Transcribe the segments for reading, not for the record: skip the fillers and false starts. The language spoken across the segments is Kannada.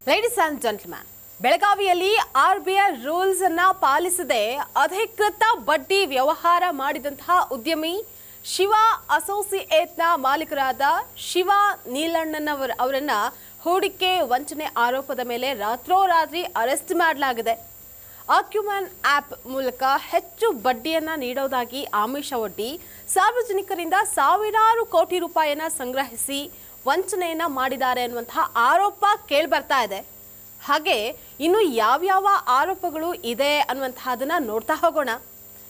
ಲೇಡೀಸ್ ಅಂಡ್ ಜೆಂಟಲ್ಮನ್, ಬೆಳಗಾವಿಯಲ್ಲಿ ಆರ್ಬಿಐ ರೂಲ್ಸ್ ಅನ್ನ ಪಾಲಿಸದೆ ಅಧಿಕೃತ ಬಡ್ಡಿ ವ್ಯವಹಾರ ಮಾಡಿದಂತಹ ಉದ್ಯಮಿ ಶಿವ ಅಸೋಸಿಯೇಟ್ನ ಮಾಲೀಕರಾದ ಶಿವ ನೀಲಣ್ಣನವರನ್ನ ಹೂಡಿಕೆ ವಂಚನೆ ಆರೋಪದ ಮೇಲೆ ರಾತ್ರೋರಾತ್ರಿ ಅರೆಸ್ಟ್ ಮಾಡಲಾಗಿದೆ. ಅಕ್ಯುಮನ್ ಆಪ್ ಮೂಲಕ ಹೆಚ್ಚು ಬಡ್ಡಿಯನ್ನ ನೀಡೋದಾಗಿ ಆಮಿಷವೊಡ್ಡಿ ಸಾರ್ವಜನಿಕರಿಂದ ಸಾವಿರಾರು ಕೋಟಿ ರೂಪಾಯಿಯನ್ನ ಸಂಗ್ರಹಿಸಿ ವಂಚನೆಯನ್ನ ಮಾಡಿದ್ದಾರೆ ಅನ್ನುವಂತಹ ಆರೋಪ ಕೇಳಿಬರ್ತಾ ಇದೆ. ಹಾಗೆ ಇನ್ನು ಯಾವ್ಯಾವ ಆರೋಪಗಳು ಇದೆ ಅನ್ನುವಂತಹದನ್ನ ನೋಡ್ತಾ ಹೋಗೋಣ.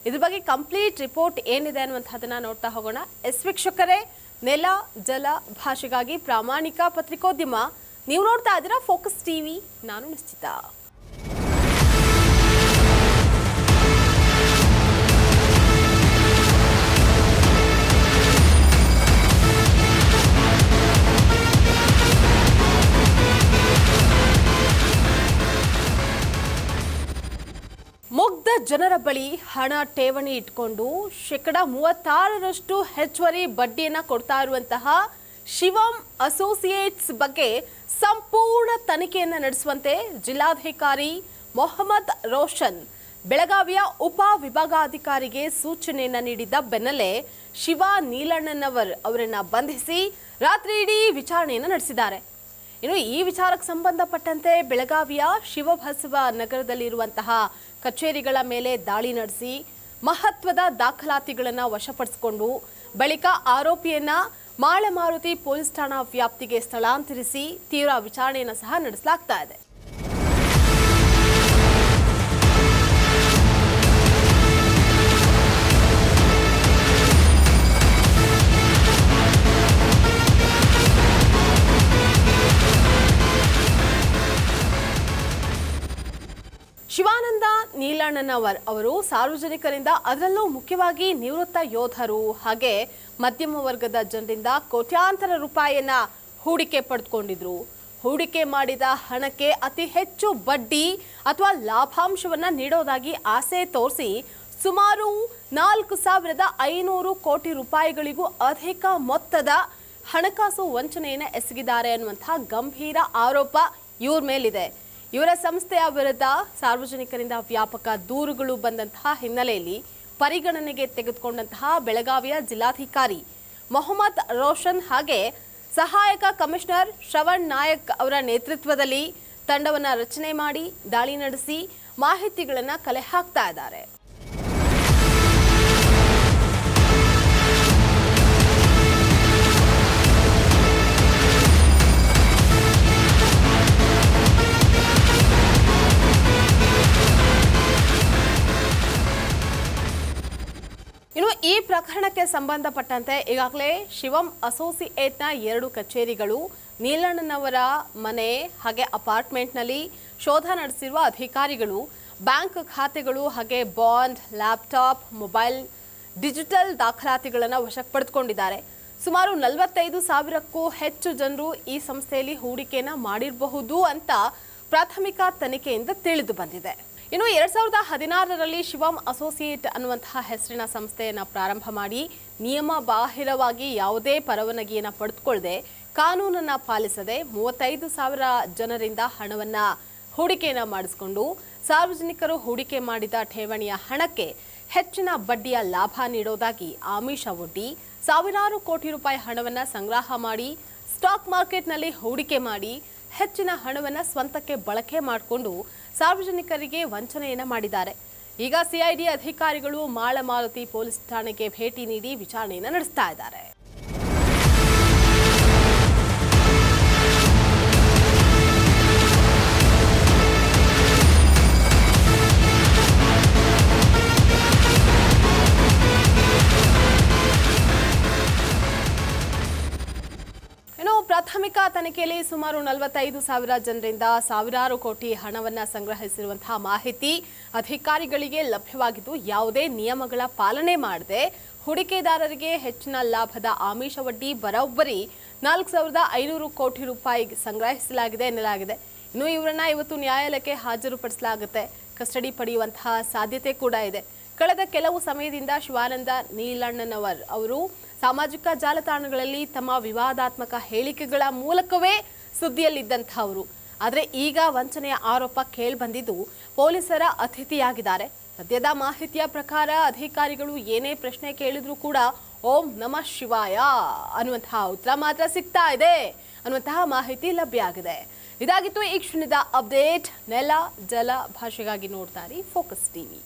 ಇದ್ರ ಬಗ್ಗೆ ಕಂಪ್ಲೀಟ್ ರಿಪೋರ್ಟ್ ಏನಿದೆ ಅನ್ನುವಂಥದ್ದನ್ನ ನೋಡ್ತಾ ಹೋಗೋಣ. ವೀಕ್ಷಕರೇ, ನೆಲ ಜಲ ಭಾಷೆಗಾಗಿ ಪ್ರಾಮಾಣಿಕ ಪತ್ರಿಕೋದ್ಯಮ ನೀವು ನೋಡ್ತಾ ಇದ್ದೀರಾ ಫೋಕಸ್ ಟಿವಿ. ನಾನು ನಿಶ್ಚಿತ. ಮುಗ್ಧ ಜನರ ಬಳಿ ಹಣ ಠೇವಣಿ ಇಟ್ಕೊಂಡು 36% ಹೆಚ್ಚುವರಿ ಬಡ್ಡಿಯನ್ನ ಕೊಡ್ತಾ ಇರುವಂತಹ ಶಿವಂ ಅಸೋಸಿಯೇಟ್ಸ್ ಬಗ್ಗೆ ಸಂಪೂರ್ಣ ತನಿಖೆಯನ್ನ ನಡೆಸುವಂತೆ ಜಿಲ್ಲಾಧಿಕಾರಿ ಮೊಹಮ್ಮದ್ ರೋಷನ್ ಬೆಳಗಾವಿಯ ಉಪ ವಿಭಾಗಾಧಿಕಾರಿಗೆ ಸೂಚನೆಯನ್ನ ನೀಡಿದ್ದ ಬೆನ್ನಲ್ಲೇ ಶಿವ ನೀಲಣ್ಣನವರ್ ಅವರನ್ನ ಬಂಧಿಸಿ ರಾತ್ರಿ ಇಡೀ ವಿಚಾರಣೆಯನ್ನು ನಡೆಸಿದ್ದಾರೆ. ಇನ್ನು ಈ ವಿಚಾರಕ್ಕೆ ಸಂಬಂಧಪಟ್ಟಂತೆ ಬೆಳಗಾವಿಯ ಶಿವಬಸವ ನಗರದಲ್ಲಿರುವಂತಹ ಕಚೇರಿಗಳ ಮೇಲೆ ದಾಳಿ ನಡೆಸಿ ಮಹತ್ವದ ದಾಖಲಾತಿಗಳನ್ನು ವಶಪಡಿಸಿಕೊಂಡು ಬಳಿಕ ಆರೋಪಿಯನ್ನ ಮಾಳಮಾರುತಿ ಪೊಲೀಸ್ ಠಾಣಾ ವ್ಯಾಪ್ತಿಗೆ ಸ್ಥಳಾಂತರಿಸಿ ತೀವ್ರ ವಿಚಾರಣೆಯನ್ನು ಸಹ ನಡೆಸಲಾಗ್ತಾ ಇದೆ. ಶಿವಾನಂದ ನೀಲಣ್ಣನವರ್ ಅವರು ಸಾರ್ವಜನಿಕರಿಂದ, ಅದರಲ್ಲೂ ಮುಖ್ಯವಾಗಿ ನಿವೃತ್ತ ಯೋಧರು ಹಾಗೆ ಮಧ್ಯಮ ವರ್ಗದ ಜನರಿಂದ ಕೋಟ್ಯಾಂತರ ರೂಪಾಯಿಯನ್ನ ಹೂಡಿಕೆ ಪಡೆದುಕೊಂಡಿದ್ರು. ಹೂಡಿಕೆ ಮಾಡಿದ ಹಣಕ್ಕೆ ಅತಿ ಹೆಚ್ಚು ಬಡ್ಡಿ ಅಥವಾ ಲಾಭಾಂಶವನ್ನ ನೀಡೋದಾಗಿ ಆಸೆ ತೋರಿಸಿ ಸುಮಾರು 4,500 ಕೋಟಿ ರೂಪಾಯಿಗಳಿಗೂ ಅಧಿಕ ಮೊತ್ತದ ಹಣಕಾಸು ವಂಚನೆಯನ್ನು ಎಸಗಿದ್ದಾರೆ ಅನ್ನುವಂತಹ ಗಂಭೀರ ಆರೋಪ ಇವ್ರ ಮೇಲಿದೆ. ಇವರ ಸಂಸ್ಥೆಯ ವಿರುದ್ಧ ಸಾರ್ವಜನಿಕರಿಂದ ವ್ಯಾಪಕ ದೂರುಗಳು ಬಂದಂತಹ ಹಿನ್ನೆಲೆಯಲ್ಲಿ ಪರಿಗಣನೆಗೆ ತೆಗೆದುಕೊಂಡಂತಹ ಬೆಳಗಾವಿಯ ಜಿಲ್ಲಾಧಿಕಾರಿ ಮೊಹಮ್ಮದ್ ರೋಷನ್ ಹಾಗೆ ಸಹಾಯಕ ಕಮಿಷನರ್ ಶ್ರವಣ್ ನಾಯಕ್ ಅವರ ನೇತೃತ್ವದಲ್ಲಿ ತಂಡವನ್ನು ರಚನೆ ಮಾಡಿ ದಾಳಿ ನಡೆಸಿ ಮಾಹಿತಿಗಳನ್ನು ಕಲೆ ಹಾಕ್ತಾ ಇದ್ದಾರೆ. ಇನ್ನು ಈ ಪ್ರಕರಣಕ್ಕೆ ಸಂಬಂಧಪಟ್ಟಂತೆ ಈಗಾಗಲೇ ಶಿವಂ ಅಸೋಸಿಯೇಟ್ನ 2 ಕಚೇರಿಗಳು, ನೀಲಣ್ಣನವರ ಮನೆ ಹಾಗೆ ಅಪಾರ್ಟ್ಮೆಂಟ್ನಲ್ಲಿ ಶೋಧ ನಡೆಸಿರುವ ಅಧಿಕಾರಿಗಳು ಬ್ಯಾಂಕ್ ಖಾತೆಗಳು ಹಾಗೆ ಬಾಂಡ್, ಲ್ಯಾಪ್ಟಾಪ್, ಮೊಬೈಲ್, ಡಿಜಿಟಲ್ ದಾಖಲಾತಿಗಳನ್ನು ವಶಕ್ಕೆ ಪಡೆದುಕೊಂಡಿದ್ದಾರೆ. ಸುಮಾರು 45,000ಕ್ಕೂ ಹೆಚ್ಚು ಜನರು ಈ ಸಂಸ್ಥೆಯಲ್ಲಿ ಹೂಡಿಕೆಯನ್ನು ಮಾಡಿರಬಹುದು ಅಂತ ಪ್ರಾಥಮಿಕ ತನಿಖೆಯಿಂದ ತಿಳಿದು ಬಂದಿದೆ. ಇನ್ನು 2016ರಲ್ಲಿ ಶಿವಂ ಅಸೋಸಿಯೇಟ್ ಅನ್ನುವಂತಹ ಹೆಸರಿನ ಸಂಸ್ಥೆಯನ್ನು ಪ್ರಾರಂಭ ಮಾಡಿ ನಿಯಮ ಬಾಹಿರವಾಗಿ ಯಾವುದೇ ಪರವಾನಗಿಯನ್ನು ಪಡೆದುಕೊಳ್ಳದೆ ಕಾನೂನನ್ನು ಪಾಲಿಸದೆ 35,000 ಜನರಿಂದ ಹಣವನ್ನು ಹೂಡಿಕೆಯನ್ನು ಮಾಡಿಸಿಕೊಂಡು ಸಾರ್ವಜನಿಕರು ಹೂಡಿಕೆ ಮಾಡಿದ ಠೇವಣಿಯ ಹಣಕ್ಕೆ ಹೆಚ್ಚಿನ ಬಡ್ಡಿಯ ಲಾಭ ನೀಡೋದಾಗಿ ಆಮಿಷ ಒಡ್ಡಿ ಸಾವಿರಾರು ಕೋಟಿ ರೂಪಾಯಿ ಹಣವನ್ನು ಸಂಗ್ರಹ ಮಾಡಿ ಸ್ಟಾಕ್ ಮಾರ್ಕೆಟ್ನಲ್ಲಿ ಹೂಡಿಕೆ ಮಾಡಿ ಹೆಚ್ಚಿನ ಹಣವನ್ನು ಸ್ವಂತಕ್ಕೆ ಬಳಕೆ ಮಾಡಿಕೊಂಡು ಸಾರ್ವಜನಿಕರಿಗೆ ವಂಚನೆಯನ್ನ ಮಾಡಿದ್ದಾರೆ. ಈಗ ಸಿಐಡಿ ಅಧಿಕಾರಿಗಳು ಮಾಳಮಾರುತಿ ಪೊಲೀಸ್ ಠಾಣೆಗೆ ಭೇಟಿ ನೀಡಿ ವಿಚಾರಣೆಯನ್ನು ನಡೆಸ್ತಾ ಇದ್ದಾರೆ. ಪ್ರಾಥಮಿಕ ತನಿಖೆಯಲ್ಲಿ ಸುಮಾರು 45,000 ಜನರಿಂದ ಸಾವಿರಾರು ಕೋಟಿ ಹಣವನ್ನು ಸಂಗ್ರಹಿಸಿರುವಂತಹ ಮಾಹಿತಿ ಅಧಿಕಾರಿಗಳಿಗೆ ಲಭ್ಯವಾಗಿದ್ದು, ಯಾವುದೇ ನಿಯಮಗಳ ಪಾಲನೆ ಮಾಡದೆ ಹೂಡಿಕೆದಾರರಿಗೆ ಹೆಚ್ಚಿನ ಲಾಭದ ಆಮಿಷ ಒಡ್ಡಿ ಬರೋಬ್ಬರಿ 4,500 ಕೋಟಿ ರೂಪಾಯಿ ಸಂಗ್ರಹಿಸಲಾಗಿದೆ ಎನ್ನಲಾಗಿದೆ. ಇನ್ನು ಇವರನ್ನ ಇವತ್ತು ನ್ಯಾಯಾಲಯಕ್ಕೆ ಹಾಜರುಪಡಿಸಲಾಗುತ್ತೆ. ಕಸ್ಟಡಿ ಪಡೆಯುವಂತಹ ಸಾಧ್ಯತೆ ಕೂಡ ಇದೆ. ಕಳೆದ ಕೆಲವು ಸಮಯದಿಂದ ಶಿವಾನಂದ ನೀಲಣ್ಣನವರ್ ಅವರು ಸಾಮಾಜಿಕ ಜಾಲತಾಣಗಳಲ್ಲಿ ತಮ್ಮ ವಿವಾದಾತ್ಮಕ ಹೇಳಿಕೆಗಳ ಮೂಲಕವೇ ಸುದ್ದಿಯಲ್ಲಿದ್ದಂಥವರು. ಆದರೆ ಈಗ ವಂಚನೆಯ ಆರೋಪ ಕೇಳಿಬಂದಿದ್ದು ಪೊಲೀಸರ ಅತಿಥಿಯಾಗಿದ್ದಾರೆ. ಸದ್ಯದ ಮಾಹಿತಿಯ ಪ್ರಕಾರ ಅಧಿಕಾರಿಗಳು ಏನೇ ಪ್ರಶ್ನೆ ಕೇಳಿದ್ರು ಕೂಡ ಓಂ ನಮಃ ಶಿವಾಯ ಅನ್ನುವಂತಹ ಉತ್ತರ ಮಾತ್ರ ಸಿಗ್ತಾ ಇದೆ ಅನ್ನುವಂತಹ ಮಾಹಿತಿ ಲಭ್ಯ ಆಗಿದೆ. ಇದಾಗಿತ್ತು ಈ ಕ್ಷಣದ ಅಪ್ಡೇಟ್. ನೆಲ ಜಲ ಭಾಷೆಗಾಗಿ ನೋಡ್ತಾ ಇರಿ ಫೋಕಸ್ ಟಿವಿ.